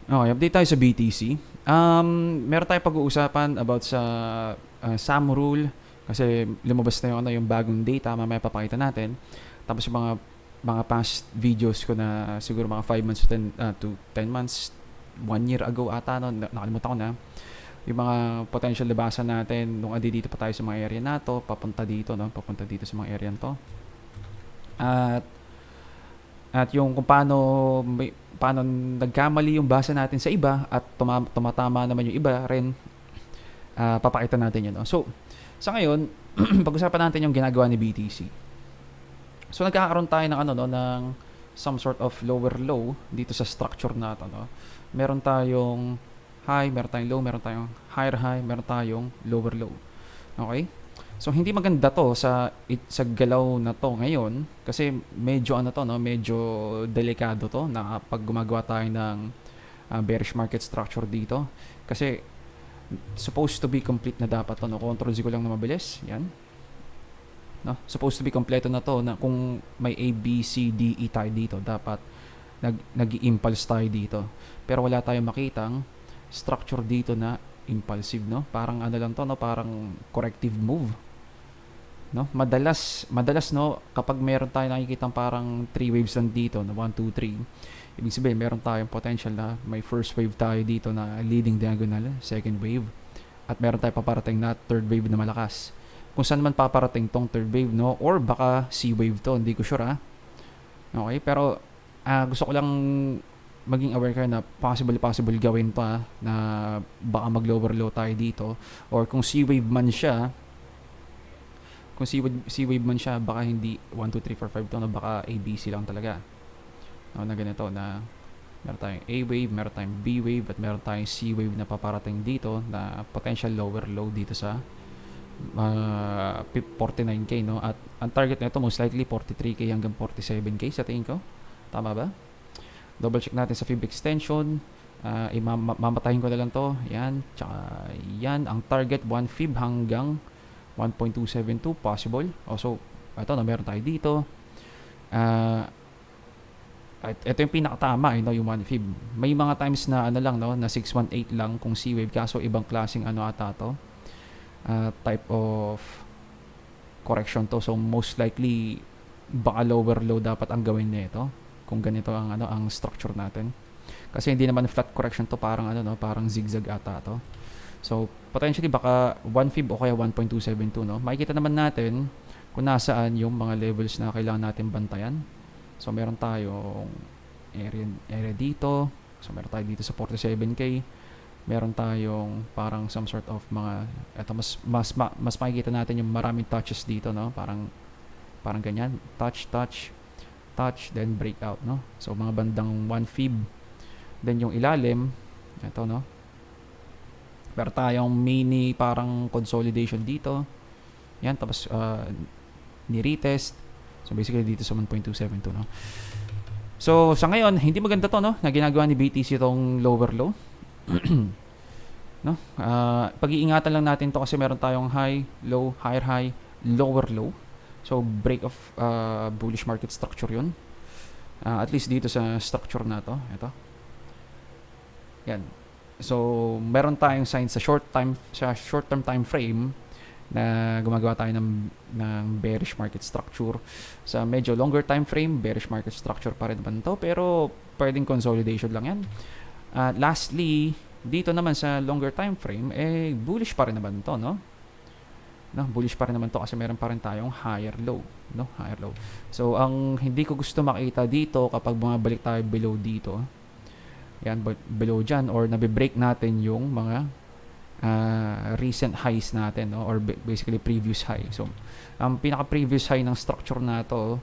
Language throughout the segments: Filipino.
Okay, update tayo sa BTC. Meron tayong pag-uusapan about sa SAM rule kasi lumabas na yung bagong data, mamaya papakita natin. Tapos yung mga past videos ko na siguro mga 5 months to 10 months, 1 year ago ata, no, nakalimutan ko na. Yung mga potential labasan natin nung andi dito pa tayo sa mga area na to, papunta dito, no, papunta dito sa mga area to. At yung kung paano nagkamali yung basa natin sa iba at tumatama naman yung iba rin, papakita natin yun. No? So, sa ngayon, pag-usapan natin yung ginagawa ni BTC. So, nagkakaroon tayo ng no, ng some sort of lower low dito sa structure natin. No? Meron tayong high, meron tayong low, meron tayong higher high, meron tayong lower low. Okay? So hindi maganda to sa galaw na to ngayon kasi medyo medyo delikado to na pag gumagawa tayo ng bearish market structure dito kasi supposed to be complete na dapat to, no. Control Z ko lang na mabilis. Yan. No, supposed to be kompleto na to na kung may A, B, C, D, E tayo dito, dapat nag-impulse tayo dito. Pero wala tayong makitang structure dito na impulsive, no? Parang lang to, no? Parang corrective move. No, madalas no, kapag meron tayong nakikitang parang 3 waves lang dito na 1 2 3, ibig sabihin meron tayong potential na may first wave tayo dito na leading diagonal, second wave, at meron tayong paparating na third wave na malakas. Kung saan man paparating tong third wave, no, or baka C wave to, hindi ko sure. Okay, pero gusto ko lang maging aware kayo na possible gawin to, na baka mag lower low tayo dito, or kung C wave man siya, baka hindi 1, 2, 3, 4, 5 to, no, baka ABC lang talaga. No, na ganito na meron tayong A wave, meron tayong B wave, at meron tayong C wave na paparating dito na potential lower low dito sa 49k, no? At ang target nito most likely 43k hanggang 47k sa tingin ko. Tama ba? Double check natin sa fib extension. Mamatahin ko na lang to. Yan. Tsaka yan. Ang target 1 fib hanggang 1.272 possible. Also, ito na meron tayo dito. Ito yung pinakatama, yung 1 fib. May mga times na lang, no, na 618 lang kung C wave, kaso ibang klaseng ata to. Type of correction to. So most likely baka lower low dapat ang gawin nito kung ganito ang structure natin. Kasi hindi naman flat correction to, parang parang zigzag ata to. So, potentially baka 1 fib o kaya 1.272, no? Makikita naman natin kung nasaan yung mga levels na kailangan natin bantayan. So, meron tayong area dito. So, meron tayo dito sa 47k. Meron tayong parang some sort of mga mas makikita natin yung maraming touches dito, no? Parang ganyan, touch, then breakout, no? So, mga bandang 1 fib. Then yung ilalim, ito, no? Meron tayong mini parang consolidation dito. Yan, tapos ni-retest. So basically dito sa 1.272, no. So sa ngayon, hindi maganda to, no, na ginagawa ni BTC itong lower low. No? Pag-iingatan lang natin to kasi meron tayong high, low, higher high, lower low. So break of bullish market structure 'yun. At least dito sa structure na to, ito. Yan. So, meron tayong signs sa short-term time frame na gumagawa tayo ng bearish market structure. Sa medyo longer time frame, bearish market structure pa rin naman to, pero pwedeng consolidation lang yan. Lastly, dito naman sa longer time frame, bullish pa rin naman to, no? Bullish pa rin naman to kasi meron pa rin tayong higher low, no? Higher low. So, ang hindi ko gusto makita dito kapag bumabalik tayo below dito, yan, below dyan, or nabe-break natin yung mga recent highs natin, no? Or basically previous high. So ang pinaka-previous high ng structure na to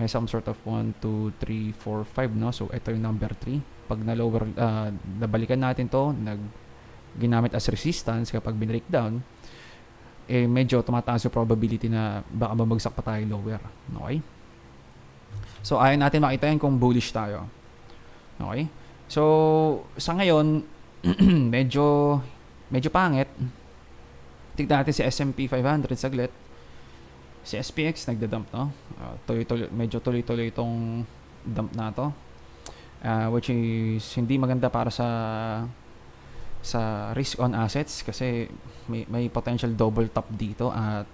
some sort of 1, 2, 3, 4, 5, no? So ito yung number 3. Pag na-lower, nabalikan natin to, ginamit as resistance, kapag bin-breakdown, medyo tumataas yung probability na baka babagsak pa tayo lower. Okay? So ayaw natin makita yan kung bullish tayo. Okay? So, sa ngayon, medyo pangit. Tignan natin si S&P 500 saglit. Si SPX nagda-dump, no? Medyo tuloy-tuloy itong dump na to. which is hindi maganda para sa risk on assets kasi may potential double top dito at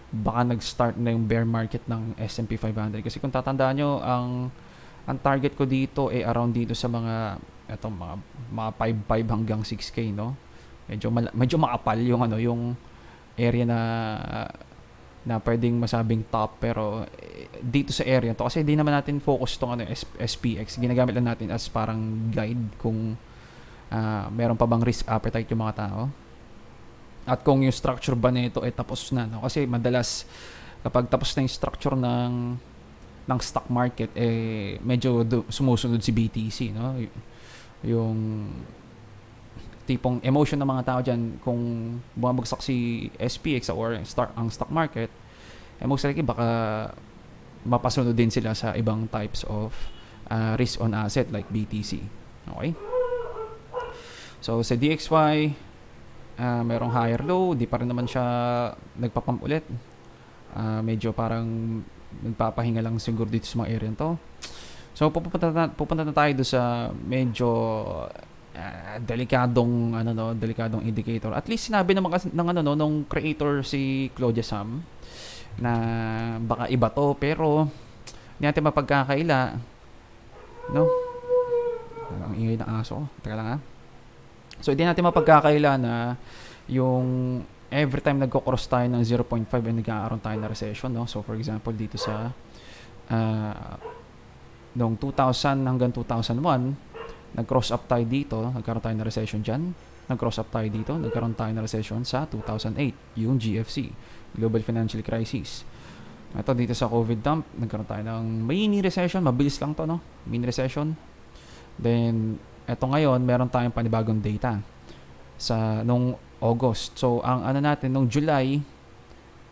baka nag-start na yung bear market ng S&P 500 kasi kung tatandaan nyo ang target ko dito around dito sa mga 5.5 hanggang 6K, no? Medyo makapal yung yung area na pwedeng masabing top pero dito sa area to kasi hindi naman natin focus tong SPX, ginagamit lang natin as parang guide kung meron pa bang risk appetite yung mga tao at kung yung structure ba nito tapos na, no? Kasi madalas kapag tapos na yung structure ng stock market medyo sumusunod si BTC, no? Yung tipong emotion ng mga tao dyan kung bumabagsak si SPX or ang stock market most likely baka mapasunod din sila sa ibang types of risk on asset like BTC. Okay, so sa DXY merong higher low, di pa rin naman siya nagpapump ulit. Medyo parang nagpapahinga lang siguro dito sa mga area to. So pupunta na tayo do sa medyo delikadong indicator. At least sinabi naman nung creator si Claudia Sam na baka iba to pero hindi natin mapagkakaila, no? Ang ingay ng aso. Teka lang ha. So hindi natin mapagkakaila na yung every time nagko-cross tayo ng 0.5 ay nagkakaroon tayo na recession, no? So for example dito sa noong 2000 hanggang 2001 nag-cross up tayo dito, nagkaroon tayo na recession dyan. Nag-cross up tayo dito, nagkaroon tayo na recession sa 2008, yung GFC, Global Financial Crisis. Ito dito sa COVID dump, nagkaroon tayo ng mini recession, mabilis lang to, no? Mini recession. Then, eto ngayon, meron tayong panibagong data sa nung August. So, ang natin, nung July,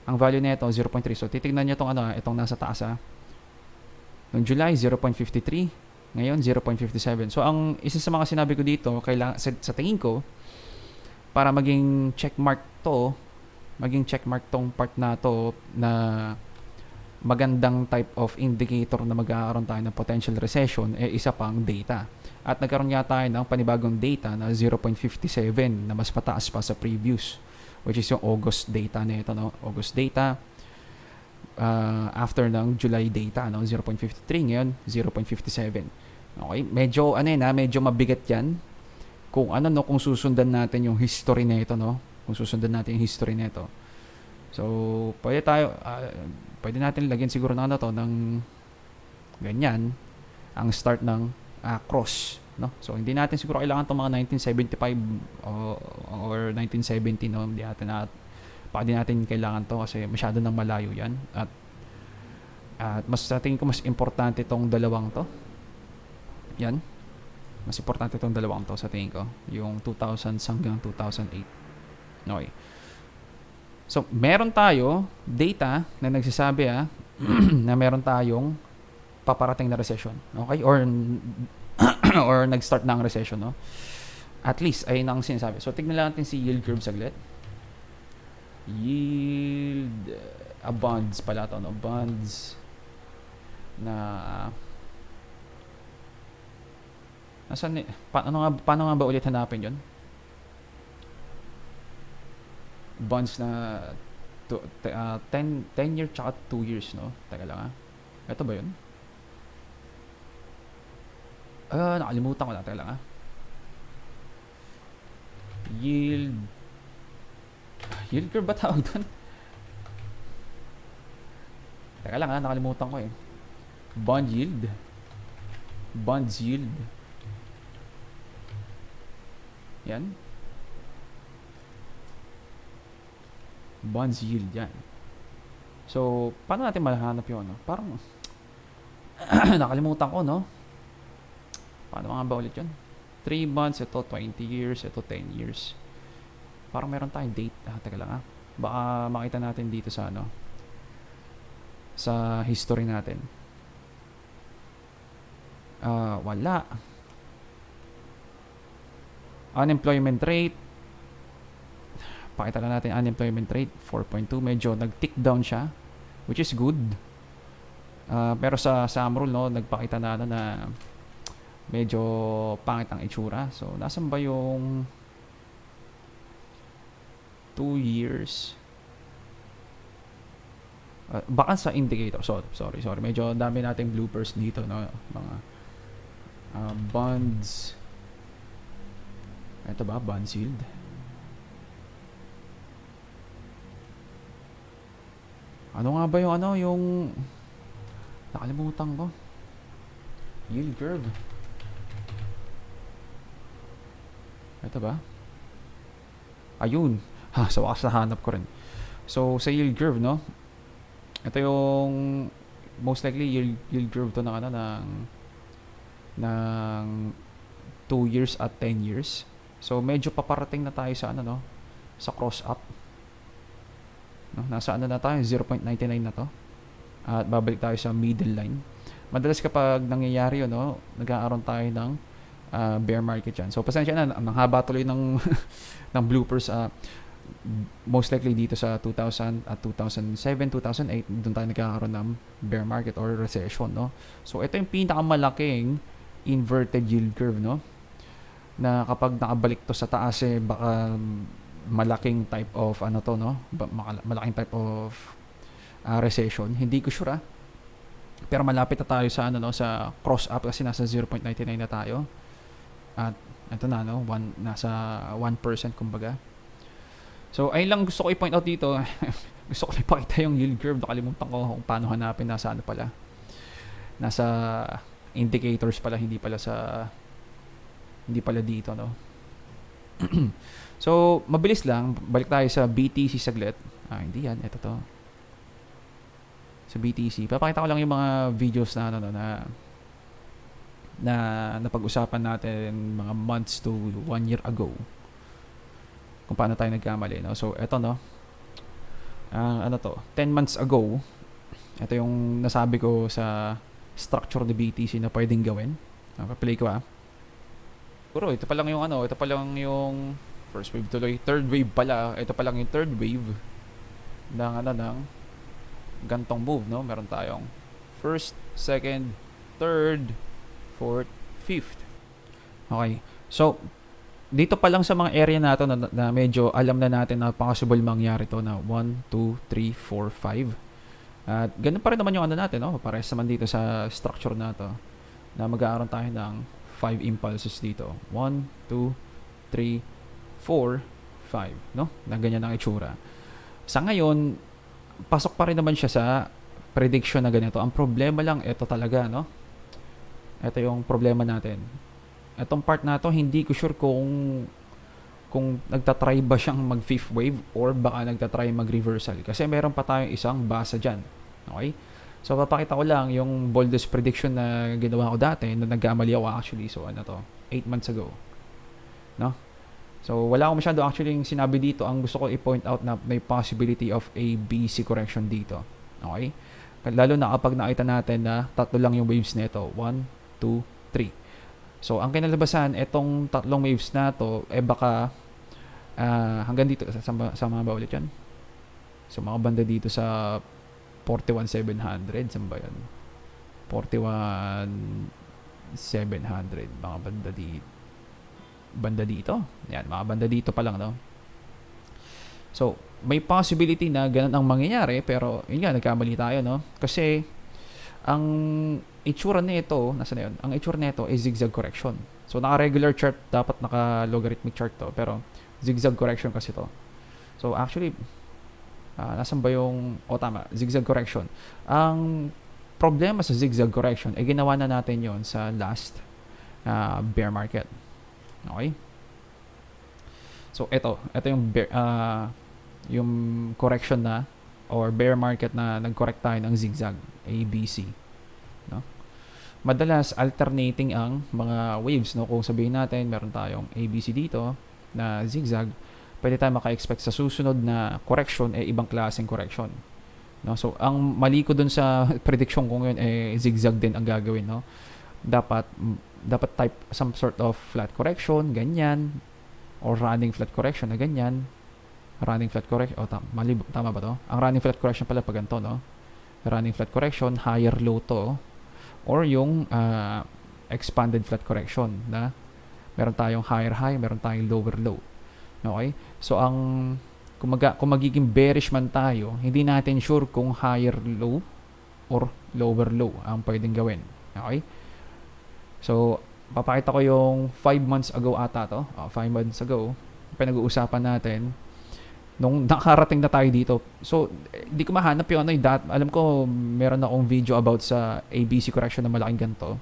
ang value nito 0.3. So, titignan nyo itong nasa taas, Nung July, 0.53. Ngayon, 0.57. So, ang isa sa mga sinabi ko dito, kailangan, sa tingin ko, para maging checkmark tong part na to na magandang type of indicator na magkakaroon tayo ng potential recession, isa pang data. At nagkaroon nga tayo ng panibagong data na 0.57 na mas mataas pa sa previous, which is yung August data na ito, no? August data after ng July data, no? 0.53, ngayon 0.57. Okay, medyo medyo mabigat 'yan. Kung kung susundan natin yung history nito, no? Kung susundan natin yung history nito. So, pwede natin lagyan siguro ng ganyan ang start ng cross, no? So, hindi natin siguro kailangan tong mga 1975 or 1970, no? Hindi natin kailangan to kasi masyado nang malayo 'yan at mas sa tingin ko mas importante itong dalawang to. Yan. Mas importante itong dalawang to sa tingin ko. Yung 2000 hanggang 2008. Okay. So, meron tayo data na nagsasabi na meron tayong paparating na recession. Okay? Or nag-start na ang recession, no? At least, ayun ang sinasabi. So, tignan lang natin si yield curve saglit. Yield bonds pala to, no? Bonds na nasaan paano nga ba ulit hanapin 'yon? Bonds na 10 year tsaka 2 years, no? Teka lang ito ba 'yun? Nakalimutan ko na. Teka lang Yield curve ba tawag doon? Teka lang nakalimutan ko Bonds yield. Yan. Bonds yield yan. So, paano natin mahanap yun? No? Parang nakalimutan ko, no? Paano nga ba ulit yun? 3 months, ito 20 years, ito 10 years. Parang meron tayong date. Teka lang Baka makita natin dito sa sa history natin. Wala. Unemployment rate. Pakita na natin unemployment rate 4.2, medyo nag-tick down siya, which is good. Pero sa sum rule, no, nagpakita na medyo pangit ang itsura. So, nasan ba yung 2 years? Baka sa indicator. Sorry. Medyo dami nating bloopers dito, no? Mga bonds. Ito ba? Bond yield. Ano nga ba yung nakalimutan ko. Yield curve. Ito ba? Ayun. Sa wakas nahanap ko rin. So, sa yield curve, no? Ito yung most likely yield curve to ng 2 years at 10 years. So, medyo paparating na tayo sa no? Sa cross up. No? Nasa na tayo? 0.99 na to. At babalik tayo sa middle line. Madalas kapag nangyayari yun, no? Nagkakaroon tayo ng bear market yan. So, pasensya na. Ang haba tuloy ng ng bloopers. Most likely dito sa 2000 at 2007, 2008, doon tayo nagkakaroon ng bear market or recession, no? So, ito yung pinakamalaking inverted yield curve, no? Na kapag nakabalik to sa taas, baka malaking type of no? Malaking type of recession. Hindi ko sure, pero malapit na tayo sa no, sa cross up kasi nasa 0.99 na tayo. At ito na, no? Nasa 1% kumbaga. So, ayun lang gusto ko i-point out dito. Gusto ko ipakita yung yield curve. Nakalimutan ko kung paano hanapin. Nasa pala. Nasa indicators pala. Hindi pala dito, no? So, mabilis lang. Balik tayo sa BTC saglit. Hindi yan. Ito to. Sa BTC. Papakita ko lang yung mga videos na napag-usapan natin mga months to 1 year ago. Kung paano tayo nagkamali, no? So, eto, no? 10 months ago, ito yung nasabi ko sa structure ng BTC na pwedeng gawin. Play ko, Puro, ito pa lang yung first wave tuloy. Third wave pala. Ito pa lang yung third wave ng gantong move, no? Meron tayong first, second, third, fourth, fifth. Okay. So, dito pa lang sa mga area na to na medyo alam na natin na possible mangyari to na 1, 2, 3, 4, 5. At ganun pa rin naman yung natin, no? Pares naman dito sa structure na to na mag-aaroon tayo ng 5 impulses dito. 1, 2, 3, 4, 5, no? Na ganyan ang itsura. Sa ngayon, pasok pa rin naman siya sa prediction na ganito. Ang problema lang, ito talaga, no? Ito yung problema natin. Itong part na to, hindi ko sure kung nagtatry ba siyang mag fifth wave or baka nagtatry mag reversal. Kasi meron pa tayong isang basa dyan. Okay? So, papakita ko lang yung boldest prediction na ginawa ko dati na nagkamali ako actually. So, 8 months ago. No? So, wala akong masyado actually yung sinabi dito. Ang gusto ko i-point out na may possibility of a BC correction dito. Okay? Lalo na kapag nakita natin na tatlo lang yung waves nito. 1, 2, 3. So, ang kinalabasan, etong tatlong waves na to, baka hanggang dito, sama ba ulit yan? So, mga banda dito sa 41,700, saan ba yan? 41,700, mga banda dito. Yan, mga banda dito pa lang, no? So, may possibility na ganun ang mangyayari, pero yun nga, nagkamali tayo, no? Kasi, ang itsura nito, nasa na yun? Ang itsura nito ay zigzag correction. So, naka-regular chart, dapat naka-logarithmic chart to, pero zigzag correction kasi to. So, actually, nasan ba yung, tama, zigzag correction. Ang problema sa zigzag correction, ginawa na natin yon sa last bear market. Okay? So, ito yung correction na, or bear market na nag-correct tayo ng zigzag, ABC. No? Madalas alternating ang mga waves, no? Kung sabihin natin meron tayong ABC dito na zigzag, pwede tayo maka-expect sa susunod na correction ibang klaseng correction. No? So ang mali ko dun sa prediction ko ngayon zigzag din ang gagawin, no? Dapat type some sort of flat correction, ganyan, or running flat correction na ganyan. Running flat correction, tama ba to? Ang running flat correction pala pag ganito, no? Running flat correction, higher low to, or yung expanded flat correction na meron tayong higher high, meron tayong lower low. Okay? So kung magiging bearish man tayo, hindi natin sure kung higher low or lower low ang pwedeng gawin. Okay? So papakita ko yung 5 months ago ata to. 5 months ago, pinag-uusapan natin nung nakarating na tayo dito. So di ko mahanap yung alam ko meron akong video about sa ABC correction na malaking ganito.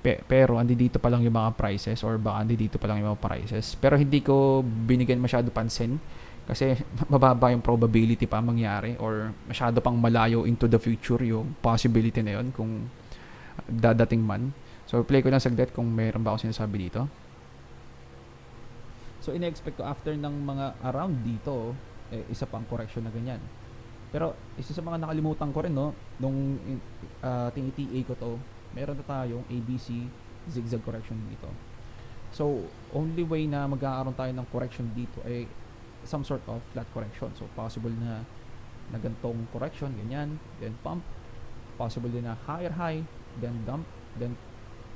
Pero andi dito pa lang yung mga prices, or baka andi dito pa lang yung mga prices. Pero hindi ko binigyan masyado pansin kasi mababa yung probability pa mangyari, or masyado pang malayo into the future yung possibility na yun kung dadating man. So play ko lang saglit kung meron ba ako sinasabi dito. So ina-expect ko after ng mga around dito, isa pang correction na ganyan. Pero isa sa mga nakalimutan ko rin, no, nung tinita ko to, meron na tayong ABC zigzag correction dito. So only way na magkakaroon tayo ng correction dito ay some sort of flat correction. So possible na gantong correction, ganyan, then pump. Possible din na higher high, then dump, then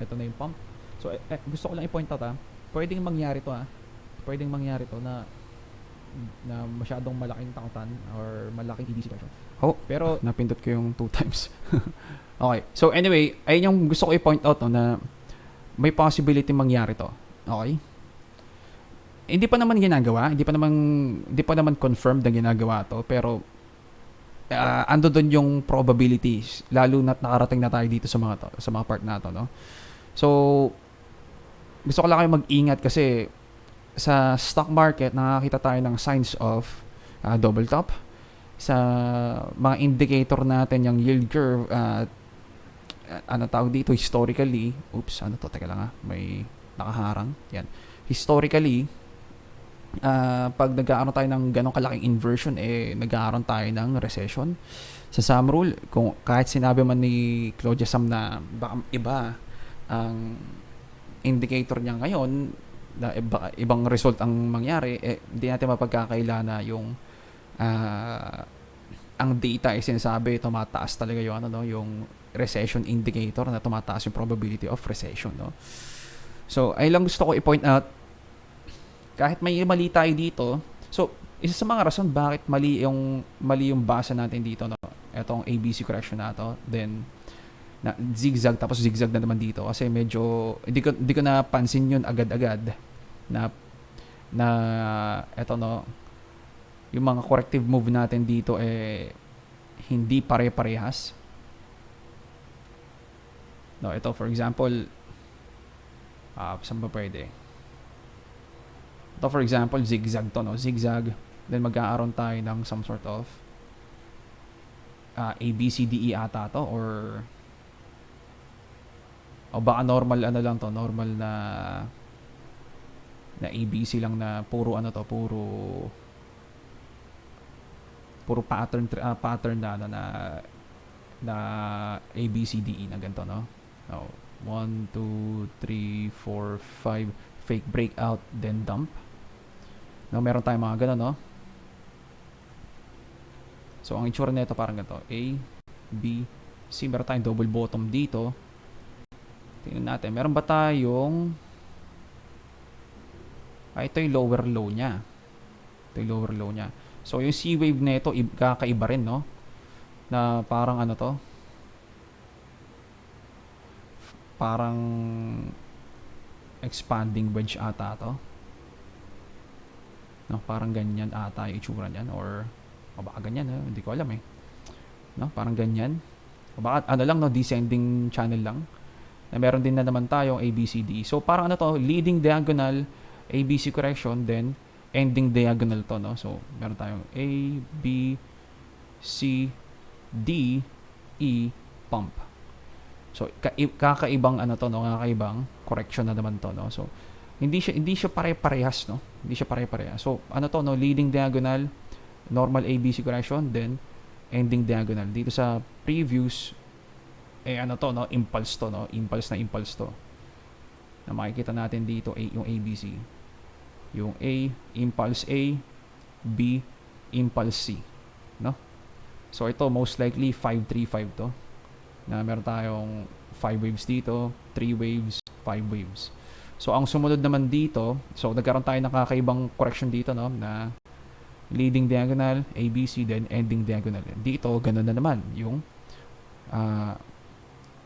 ito na yung pump. So gusto ko lang i-point out, pwedeng mangyari to, pwedeng mangyari to na masyadong malaking takutan or malaking EDC correction. Pero napindot ko yung 2 times. Okay. So anyway, ayun yung gusto ko i-point out, no, na may possibility mangyari to. Okay? Hindi pa naman ginagawa, hindi pa naman confirmed na ginagawa to, pero ando doon yung probabilities, lalo na't nakarating na tayo dito sa mga part na to, no. So gusto ko lang kayo mag-ingat kasi sa stock market nakakita tayo ng signs of double top. Sa mga indicator natin, yung yield curve, tawag dito, historically, teka lang, may nakaharang, yan. Historically, pag nagkakaroon tayo ng ganong kalaking inversion, nagkakaroon tayo ng recession. Sa Sam Rule, kung kahit sinabi man ni Claudia Sam na baka iba ang indicator niya ngayon, na ibang result ang mangyari, hindi natin mapagkakaila na yung ang data ay sinasabi tumataas talaga yung yung recession indicator, na tumataas yung probability of recession, no. So ay lang gusto ko i-point out, kahit may mali tayo dito. So isa sa mga rason bakit mali yung basa natin dito, no, etong ABC correction na to, then na zigzag, tapos zigzag na naman dito kasi medyo hindi ko napansin yun agad-agad na eto, no, yung mga corrective move natin dito hindi pare-parehas. No, ito for example, saan ba pwede? Ito for example, zigzag to, no, zigzag, then magkakaroon tayo ng some sort of ABCDE ata to, or baka normal lang to, normal na ABC lang na puro puro pattern na ABCDE na ganito, no. 1 2 3 4 5 fake breakout, then dump. No, meron tayong mga ganun, no. So ang itsura nito parang ganito, A, B, C. Meron tayong double bottom dito. Tingnan natin, meron ba tayong ito yung lower low niya. So yung C wave nito kakaiba rin, no, na parang parang expanding wedge ata to, no, parang ganyan ata yung itsura niyan, or baka ganyan, hindi ko alam, no, parang ganyan, o baka lang, no, descending channel lang, na meron din na naman tayong ABCD. So parang leading diagonal ABC correction, then ending diagonal to, no. So meron tayong A, B, C, D, E, pump. So kakaibang kakaibang correction na naman to, no. So hindi siya pare-parehas, no. Hindi siya pare-parehas. So no, leading diagonal, normal ABC correction, then ending diagonal. Dito sa previous no, impulse to, no. Impulse to. Na makikita natin dito yung ABC. Yung A, impulse A, B, impulse C, no. So ito most likely 535 to. na meron tayong 5 waves dito, 3 waves, 5 waves. So ang sumunod naman dito, so nagkaroon tayo ng kakaibang correction dito, no, na leading diagonal, ABC, then ending diagonal. Dito, ganun na naman yung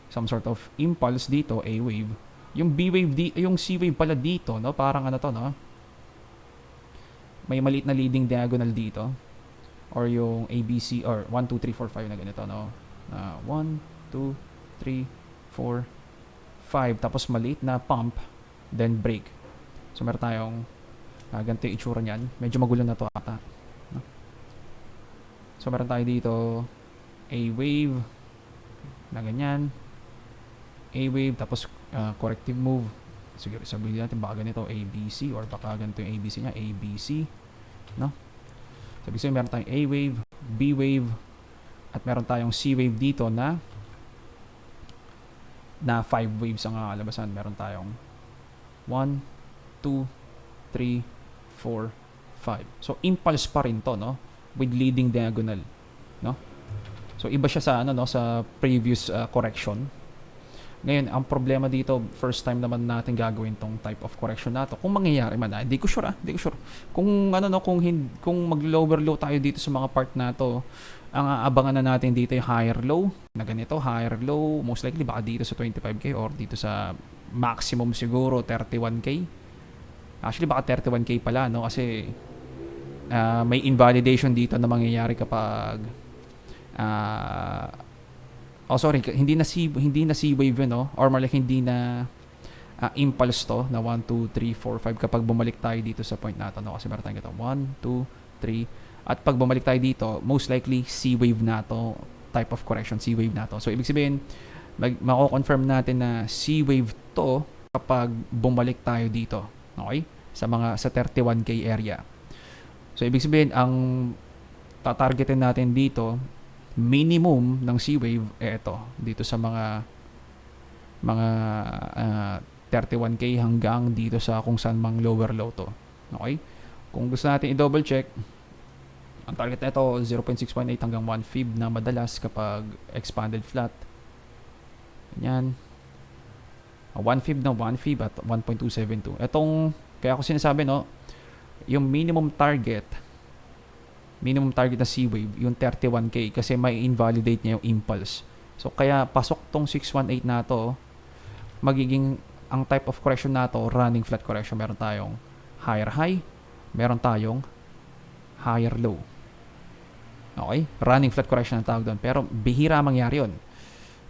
some sort of impulse dito, A wave. Yung B wave, yung C wave pala dito, no, parang ano to, no, may maliit na leading diagonal dito, or yung ABC, or 1, 2, 3, 4, 5 na ganito, no, 1, 2, 3, 4, 5, tapos maliit na pump, then break. So meron tayong ganito yung itsura niyan. Medyo magulo na to ata, no? So meron tayo dito A wave na ganyan, A wave, tapos corrective move. Sige, sabihin natin baka ganito ABC, or baka ganito yung ABC niya, ABC, no? Sabi ko meron tayong A wave, B wave, at meron tayong C wave dito na 5 waves ang kalabasan. Meron tayong 1, 2, 3, 4, 5. So impulse pa rin to, no, with leading diagonal, no? So iba siya sa ano, no, sa previous correction. Ngayon, ang problema dito, first time naman natin gagawin tong type of correction na to. Kung mangyayari man, hindi ko sure, hindi ko sure. Kung ano, no, kung mag-lower low tayo dito sa mga part na to, ang aabangan na natin dito yung higher low na ganito, higher low, most likely baka dito sa 25k or dito sa maximum siguro 31k. Actually baka 31k pala, no, kasi may invalidation dito na mangyayari kapag hindi na C wave yun, no, or more like hindi na impulse to na 1, 2, 3, 4, 5 kapag bumalik tayo dito sa point na to, no, kasi meron tayong ito 1, 2, 3, at pag bumalik tayo dito, most likely C wave na to, type of correction, C wave na to. So ibig sabihin, mako-confirm natin na C wave to kapag bumalik tayo dito, okay, sa 31k area. So ibig sabihin, ang tatargetin natin dito, minimum ng C wave, ito dito sa mga 31k hanggang dito sa kung saan mang lower low to, okay. Kung gusto natin i-double check, ang target nito 0.618 hanggang 1 fib na madalas kapag expanded flat. Yan. 1 fib na 1 fib at 1.272. Etong kaya ako sinasabi, no, yung minimum target na C wave, yung 31k, kasi may invalidate niya yung impulse. So kaya pasok tong 618 na to, magiging ang type of correction na to, running flat correction. Meron tayong higher high, meron tayong higher low. Okay? Running flat correction ang tawag doon. Pero bihira mangyari yun,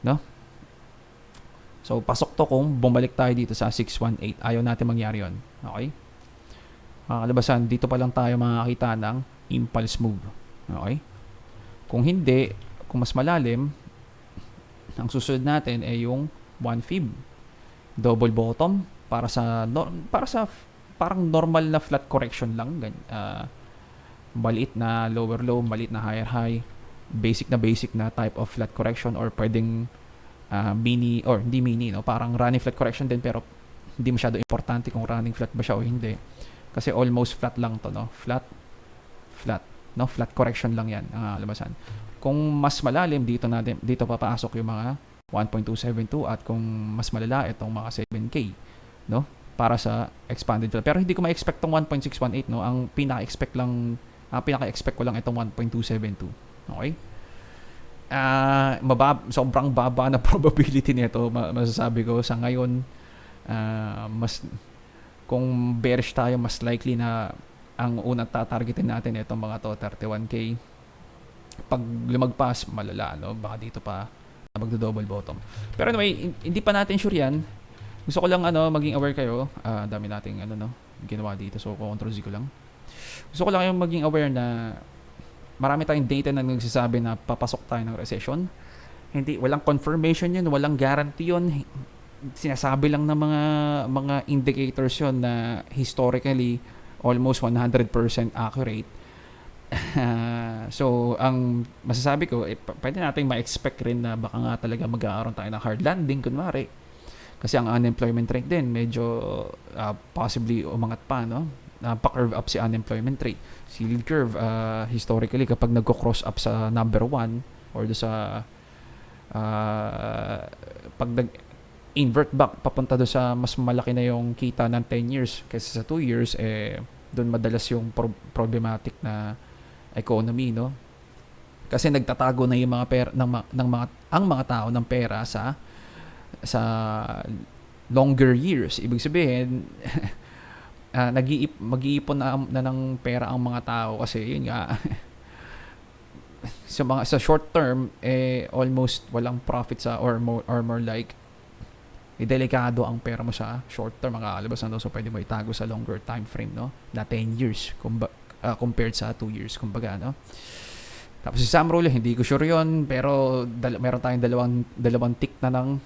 no? So pasok to kung bumalik tayo dito sa 618. Ayaw natin mangyari yun. Okay? Kalabasan, dito pa lang tayo makakita ng impulse move. Okay? Kung hindi, kung mas malalim, ang susunod natin ay yung 1 fib. Double bottom para sa parang normal na flat correction lang. Maliit na lower low, maliit na higher high, basic na type of flat correction, or pwedeng mini, or hindi mini, no, parang running flat correction din, pero hindi masyado importante kung running flat ba siya o hindi, kasi almost flat lang to, no, flat, no, flat correction lang yan ang labasan. Kung mas malalim, dito papasok yung mga 1.272, at kung mas malala, itong mga 7k, no, para sa expanded flat. Pero hindi ko ma-expect tong 1.618, no. Ang pinaka-expect ko lang itong 1.272. Okay? Sobrang baba na probability nito, masasabi ko sa ngayon. Kung bearish tayo, mas likely na ang unang tatargetin natin itong mga to 31k. Pag lumagpas, malala, no? Baka dito pa magdo-double bottom. Pero anyway, hindi pa natin sure yan. Gusto ko lang maging aware kayo. Dami nating ginawa dito, so control Z ko lang. Gusto ko lang yung maging aware na marami tayong data na nagsasabi na papasok tayo ng recession. Walang confirmation yun, walang guarantee yun. Sinasabi lang ng mga indicators yun na historically almost 100% accurate. So, ang masasabi ko, pwede nating ma-expect rin na baka nga talaga magkakaroon tayo ng hard landing, kunwari. Kasi ang unemployment rate din, medyo possibly umangat pa, no? Pa-curve up si unemployment rate. Si yield curve, historically, kapag nagko-cross up sa number 1 or sa uh, pag invert back papunta do sa mas malaki na yung kita ng 10 years kaysa sa 2 years, doon madalas yung problematic na economy, no? Kasi nagtatago na yung mga pera ng mga ang mga tao ng pera sa longer years. Ibig sabihin, mag-iipon na ng pera ang mga tao kasi yun nga sa short term almost walang profit or more like delikado ang pera mo sa short term, makakalabas na doon, so pwede mo itago sa longer time frame, no, na 10 years compared sa 2 years kumbaga, no. Tapos si Sam Rule, hindi ko sure yun, pero meron tayong dalawang tick na ng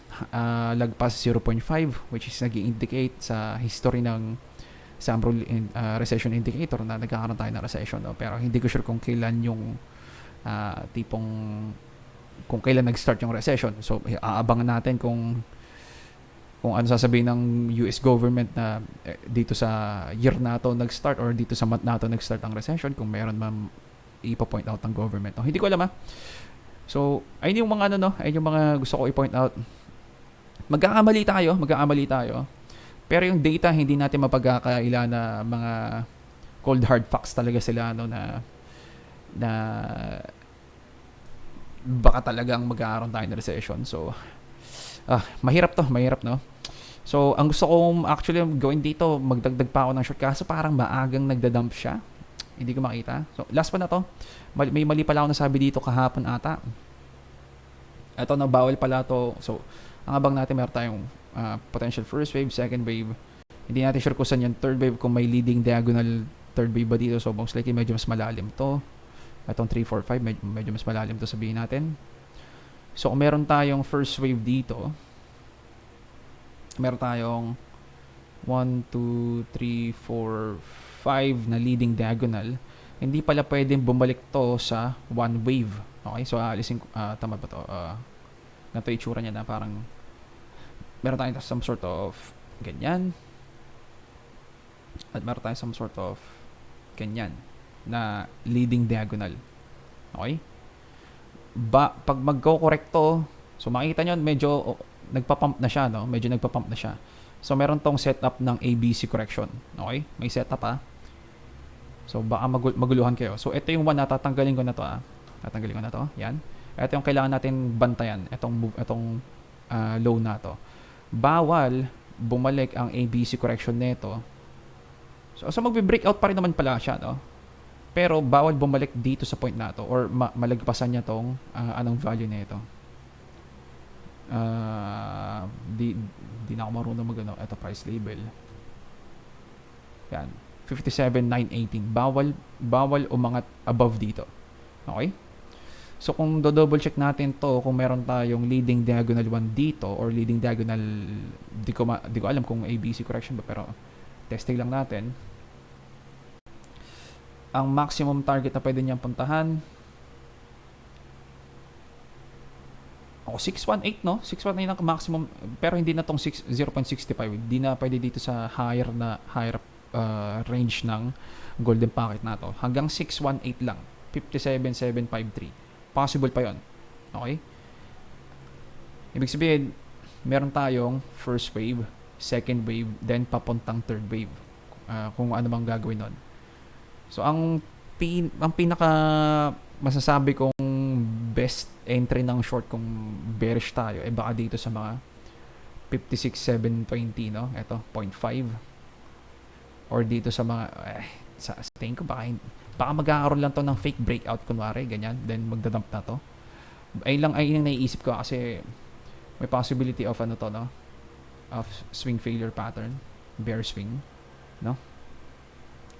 lagpas 0.5, which is nag-indicate sa history ng Sam Rule recession indicator na nagkakaroon tayo ng recession, no? Pero hindi ko sure kung kailan yung kung kailan nag-start yung recession. So aabangan natin kung ano sasabihin ng US government na dito sa year na to nag-start or dito sa month na to nag-start ang recession, kung meron man ipo-point out ng government, no? Hindi ko alam, ha. So ayun yung mga ayun yung mga gusto ko i-point out. Magkakamali tayo, pero yung data hindi natin mapagkakaila na mga cold hard facts talaga sila, no, na baka talagang magkakaroon tayo ng recession. So mahirap, no. So ang gusto kong actually gawin dito, magdagdag pa ako ng short kaso parang maagang nagda-dump siya. Hindi ko makita. So, last pa na to. May mali pala ako nasabi dito kahapon ata. Ito na, bawal pala to. So, ang abang natin, meron tayong potential first wave, second wave. Hindi natin sure kung saan yung third wave, kung may leading diagonal third wave ba dito. So, most likely, medyo mas malalim to. Itong 3, 4, 5, medyo mas malalim to sabihin natin. So, kung meron tayong first wave dito, meron tayong 1, 2, 3, 4, 5 na leading diagonal, hindi pala pwedeng bumalik to sa one wave. Okay? So, alisin ko, tama ba to? Ganito itsura niya na parang meron tayong some sort of ganyan. At meron tayong some sort of ganyan na leading diagonal. Okay? Pag magko-correct to, so makikita nyo, medyo nagpa-pump na siya, no? Medyo nagpa-pump na siya. So, meron tong setup ng ABC correction. Okay? May setup, ha? So, baka maguluhan kayo. So, ito yung one na tatanggalin ko na to, Tatanggalin ko na to. Yan. Ito yung kailangan natin bantayan. Itong low na to. Bawal bumalik ang ABC correction nito. So magbe-breakout pa rin naman pala siya, no? Pero, bawal bumalik dito sa point na to or malagpasan niya tong anong value nito. Di na ako marunong magano. Ito, price label. Yan. 57,918. Bawal umangat above dito. Okay? So, kung double check natin to, kung meron tayong leading diagonal 1 dito or leading diagonal, di ko alam kung ABC correction ba, pero testing lang natin. Ang maximum target na pwede niyang puntahan, 618, no? 618 ang maximum, pero hindi na tong 0.65. Hindi na pwede dito sa higher range ng golden packet na to. Hanggang 618 lang. 57,753. Possible pa yon. Okay? Ibig sabihin, meron tayong first wave, second wave, then papuntang third wave. Kung ano mang gagawin nun. So, ang pinaka masasabi kong best entry ng short kung bearish tayo, baka dito sa mga 56,720, no? Ito, 0.5. Or dito sa mga sa tingin ko baka magkakaroon lang to ng fake breakout kunwari, ganyan, then magdadump na to. Ayun lang naiisip ko kasi may possibility of no, of swing failure pattern, bear swing, no?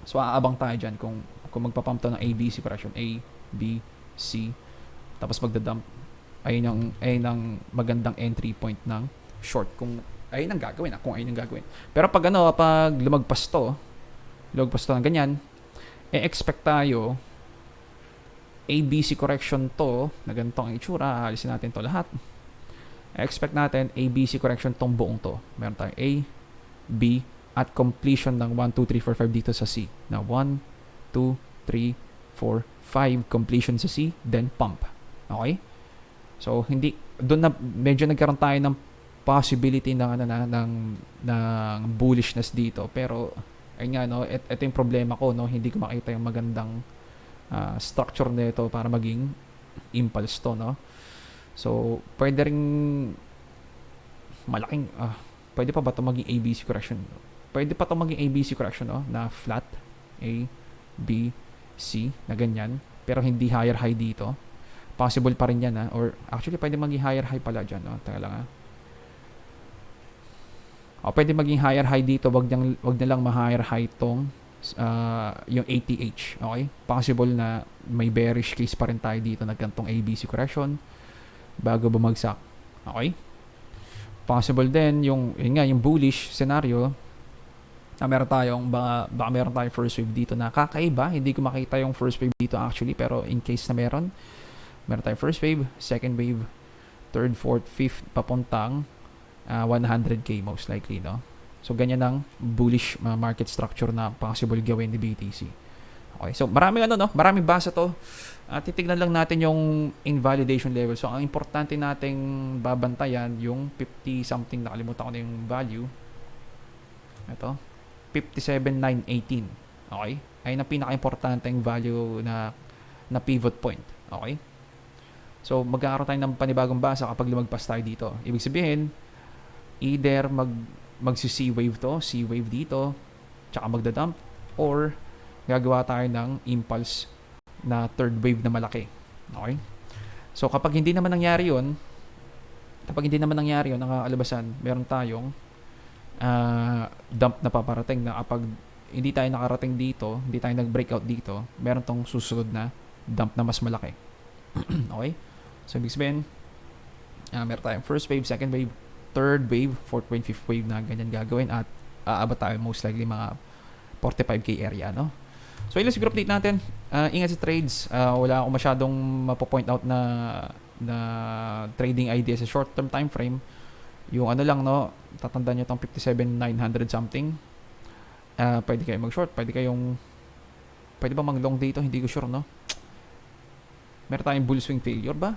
So aabang tayo diyan kung magpa-pump to ng ABC correction, A, B, C, tapos magdadump. Ayun ang magandang entry point ng short kung ayun ang gagawin, Pero pag lumagpas to ng ganyan, expect tayo ABC correction to na ganito ang itsura. Alisin natin to lahat. Expect natin ABC correction tong buong to. Meron tayong A, B, at completion ng 1, 2, 3, 4, 5 dito sa C. Na 1, 2, 3, 4, 5 completion sa C, then pump. Okay? So hindi doon na medyo nagkaroon tayo ng possibility ng ano na ng bullishness dito, pero ayun nga no, ito yung problema ko no, hindi ko makita yung magandang structure nito para maging impulse to no. So pwede ring malaking pwede pa ba to maging ABC correction? Pwede pa to maging ABC correction no, na flat A B C na ganyan, pero hindi higher high dito. Possible pa rin yan or actually pwede maging higher high pala dyan no. Teka lang pwede maging higher high dito, wag na lang ma-higher high tong yung ATH. Okay? Possible na may bearish case pa rin tayo dito na gantong ABC correction bago bumagsak. Okay? Possible din yung bullish scenario na meron tayong baka meron tayong first wave dito na kakaiba. Hindi ko makita yung first wave dito actually, pero in case na meron tayong first wave, second wave, third, fourth, fifth papuntang 100k most likely no. So ganyan ang bullish market structure na possible gawin ni BTC. Okay, so maraming basa to. Titignan lang natin yung invalidation level. So ang importante nating babantayan yung 50 something, nakalimutan ko na yung value. Ito, 57,918. Okay? Ayun ang pinaka-importanteng value na pivot point. Okay? So magkakaroon tayo ng panibagong basa kapag lumagpas tayo dito. Ibig sabihin, either magsi-C wave to, C wave dito, tsaka magdadump, or gagawa tayo ng impulse na third wave na malaki. Okay? So kapag hindi naman nangyari yun, nakakalabasan, meron tayong dump na paparating na kapag hindi tayo nakarating dito, hindi tayo nag-breakout dito, meron tong susunod na dump na mas malaki. Okay? So ibig sabihin, meron tayong first wave, second wave, third wave, fourth wave, fifth wave na ganyan gagawin at aabot tayo most likely mga 45k area no. So ilang siguro update natin, ingat sa trades, wala akong masyadong mapo-point out na trading idea sa short term time frame. Yung ano lang no, tatandaan nyo tong 57,900 something, pwede kayo mag-short, pwede ba mag-long dito, hindi ko sure no. Meron tayong bull swing failure ba?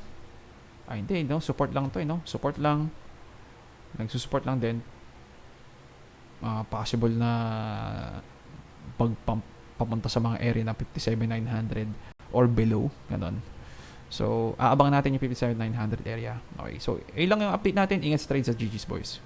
Hindi no, support lang to no, support lang, nagsusupport lang din. Possible na pag-pump papunta sa mga area na 57,900 or below, ganon. So, aabangan natin yung 57,900 area. Okay, so, lang yung update natin. Ingat sa trades at GG's boys.